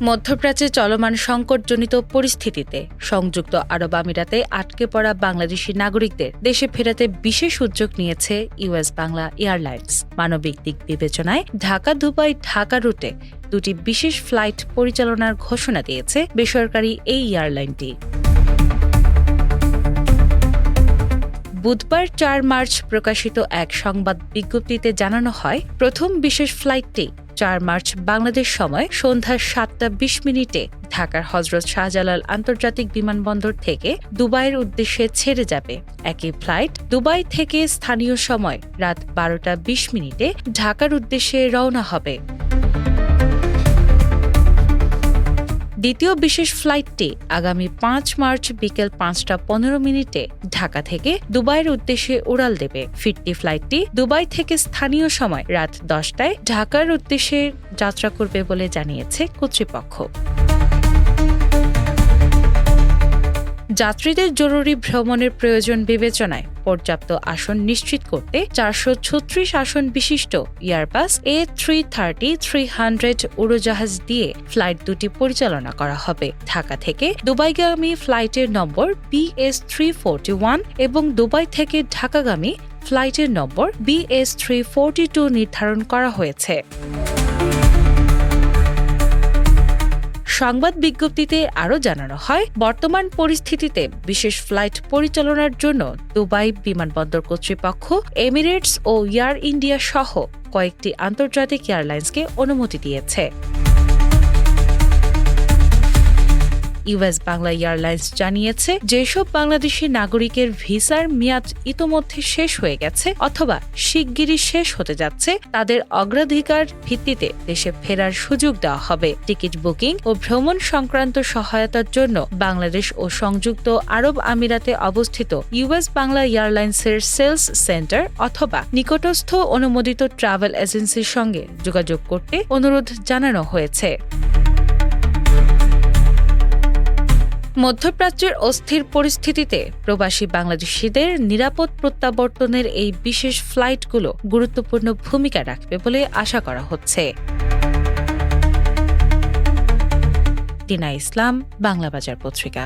মধ্যপ্রাচ্যে চলমান সংকটজনিত পরিস্থিতিতে সংযুক্ত আরব আমিরাতে আটকে পড়া বাংলাদেশি নাগরিকদের দেশে ফেরাতে বিশেষ উদ্যোগ নিয়েছে ইউএস বাংলা এয়ারলাইন্স। মানবিক দিক বিবেচনায় ঢাকা রুটে দুটি বিশেষ ফ্লাইট পরিচালনার ঘোষণা দিয়েছে বেসরকারি এই এয়ারলাইনটি। বুধবার ৪ মার্চ প্রকাশিত এক সংবাদ বিজ্ঞপ্তিতে জানানো হয়, প্রথম বিশেষ ফ্লাইটটি ৪ মার্চ বাংলাদেশ সময় সন্ধ্যা ৭টা ২০ ঢাকার হজরত শাহজালাল আন্তর্জাতিক বিমানবন্দর থেকে দুবাইয়ের উদ্দেশ্যে ছেড়ে যাবে। একই ফ্লাইট দুবাই থেকে স্থানীয় সময় রাত ১২টা ২০ ঢাকার উদ্দেশ্যে রওনা হবে। দ্বিতীয় বিশেষ ফ্লাইটটি আগামী ৫ মার্চ বিকেল ৫টা ১৫ ঢাকা থেকে দুবাইয়ের উদ্দেশ্যে উড়াল দেবে। ফিরতি ফ্লাইটটি দুবাই থেকে স্থানীয় সময় রাত ১০টায় ঢাকার উদ্দেশ্যে যাত্রা করবে বলে জানিয়েছে কর্তৃপক্ষ। যাত্রীদের জরুরি ভ্রমণের প্রয়োজন বিবেচনায় পর্যাপ্ত আসন নিশ্চিত করতে ৪৩৬ আসন বিশিষ্ট এয়ারবাস A330-300 উড়োজাহাজ দিয়ে ফ্লাইট দুটি পরিচালনা করা হবে। ঢাকা থেকে দুবাইগামী ফ্লাইটের নম্বর BS341 এবং দুবাই থেকে ঢাকাগামী ফ্লাইটের নম্বর BS342 নির্ধারণ করা হয়েছে। সংবাদ বিজ্ঞপ্তিতে আরও জানানো হয়, বর্তমান পরিস্থিতিতে বিশেষ ফ্লাইট পরিচালনার জন্য দুবাই বিমানবন্দর কর্তৃপক্ষ এমিরেটস ও এয়ার ইন্ডিয়া সহ কয়েকটি আন্তর্জাতিক এয়ারলাইন্সকে অনুমতি দিয়েছে। ইউএস বাংলা এয়ারলাইন্স জানিয়েছে, যেসব বাংলাদেশি নাগরিকের ভিসার মেয়াদ ইতোমধ্যে শেষ হয়ে গেছে অথবা শিগগিরই শেষ হতে যাচ্ছে, তাদের অগ্রাধিকার ভিত্তিতে দেশে ফেরার সুযোগ দেওয়া হবে। টিকিট বুকিং ও ভ্রমণ সংক্রান্ত সহায়তার জন্য বাংলাদেশ ও সংযুক্ত আরব আমিরাতে অবস্থিত ইউএস বাংলা এয়ারলাইন্সের সেলস সেন্টার অথবা নিকটস্থ অনুমোদিত ট্রাভেল এজেন্সির সঙ্গে যোগাযোগ করতে অনুরোধ জানানো হয়েছে। মধ্যপ্রাচ্যের অস্থির পরিস্থিতিতে প্রবাসী বাংলাদেশিদের নিরাপদ প্রত্যাবর্তনের এই বিশেষ ফ্লাইটগুলো গুরুত্বপূর্ণ ভূমিকা রাখবে বলে আশা করা হচ্ছে। টিনা ইসলাম, বাংলা বাজার পত্রিকা।